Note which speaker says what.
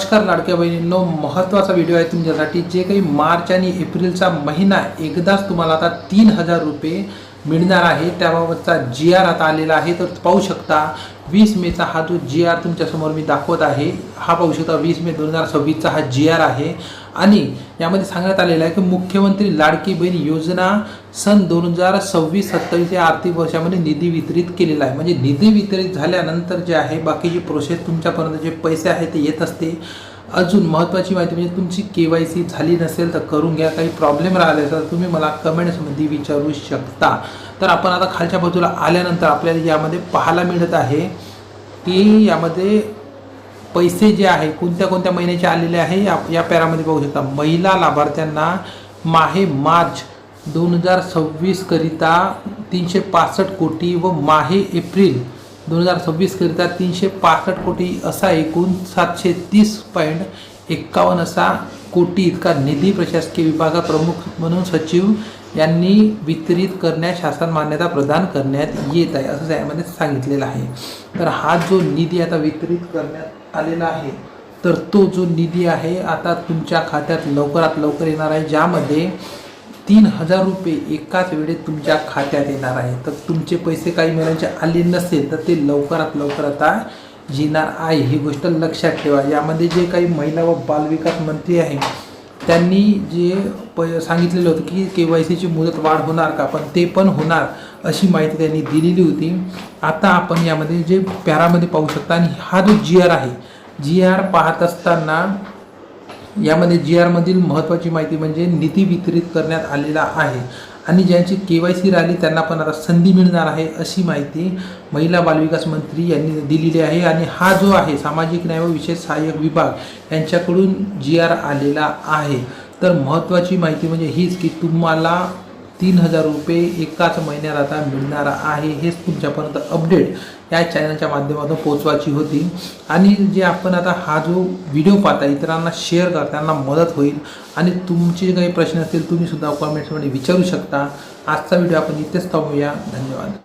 Speaker 1: नमस्कार लाडक्या बहिणींनो, महत्त्वाचा व्हिडिओ आहे तुमच्यासाठी। जे काही मार्च आणि एप्रिलचा महिना एकदाच तुम्हाला आता 3000 रुपये मिळणार आहे, त्याबाबतचा जी आर आता आलेला आहे। तर पाहू शकता 20 मेचा हा जो जी आर तुमच्यासमोर मी दाखवत आहे, हा पाहू शकता 20 मे 2026चा हा जी आर आहे। आणि यामध्ये सांगण्यात आलेलं आहे की मुख्यमंत्री लाडकी बहीण योजना सन 2026-27 या आर्थिक वर्षामध्ये निधी वितरित केलेला आहे। म्हणजे निधी वितरित झाल्यानंतर जे आहे बाकीची प्रोसेस तुमच्यापर्यंत जे पैसे आहेत ते येत असते। अजून महत्त्वाची माहिती म्हणजे तुमची KYC झाली नसेल तर करून घ्या। काही प्रॉब्लेम राहिले तर तुम्ही मला कमेंट्समध्ये विचारू शकता। तर आपण आता खालच्या बाजूला आल्यानंतर आपल्याला यामध्ये पाहायला मिळत आहे की यामध्ये पैसे जे आहे कोणत्या कोणत्या महिन्याचे आलेले आहे या पॅरामध्ये पाहू शकता। महिला लाभार्थ्यांना माहे मार्च 2026 करिता 365 कोटी व माहे एप्रिल 2026 करिता 365 कोटी असा एकूण 730.51 असा कोटी इतका निधी प्रशासकीय विभागात प्रमुख म्हणून सचिव यांनी वितरित करण्यास शासन मान्यता प्रदान करण्यात येत आहे, असं यामध्ये सांगितलेलं आहे। तर हा जो निधी आता वितरित करण्यात आलेला आहे, तर तो जो निधी आहे आता तुमच्या खात्यात लवकरात लवकर येणार आहे, ज्यामध्ये 3000 रुपये एकाच वेळेत तुमच्या खात्यात येणार आहे। तर तुमचे पैसे काही महिन्यांचे आले नसेल तर ते लवकरात लवकर आता येणार आहे, ही गोष्ट लक्षात ठेवा। यामध्ये जे काही महिला व बालविकास मंत्री आहे त्यांनी जे सांगितलेलं होतं की KYCची मुदत वाढ होणार का, पण ते पण होणार अशी माहिती त्यांनी दिलेली होती। आता आपण यामध्ये जे पॅरामध्ये पाहू शकता, आणि हा जो जी आर आहे, जी आर पाहत असताना यामध्ये जी आर मधील महत्त्वाची माहिती म्हणजे निधी वितरित करण्यात आलेला आहे आणि ज्यांची KYC राहिली त्यांना पण आता संधी मिळणार आहे, अशी माहिती महिला बालविकास मंत्री यांनी दिलेली आहे। आणि हा जो आहे सामाजिक न्याय व विशेष सहाय्यक विभाग यांच्याकडून जी आर आलेला आहे। तर महत्त्वाची माहिती म्हणजे हीच की तुम्हाला 3000 रुपये एकाच महिन्यात आता मिळणार आहे। हेच तुमच्यापर्यंत अपडेट या चॅनलच्या माध्यमातून पोहोचवायची होती। आणि जे आपण आता हा जो व्हिडिओ पाहता इतरांना शेअर करा, त्यांना मदत होईल। आणि तुमचे काही प्रश्न असतील तुम्ही सुद्धा कमेंट्समध्ये विचारू शकता। आजचा व्हिडिओ आपण इथेच थांबूया। धन्यवाद।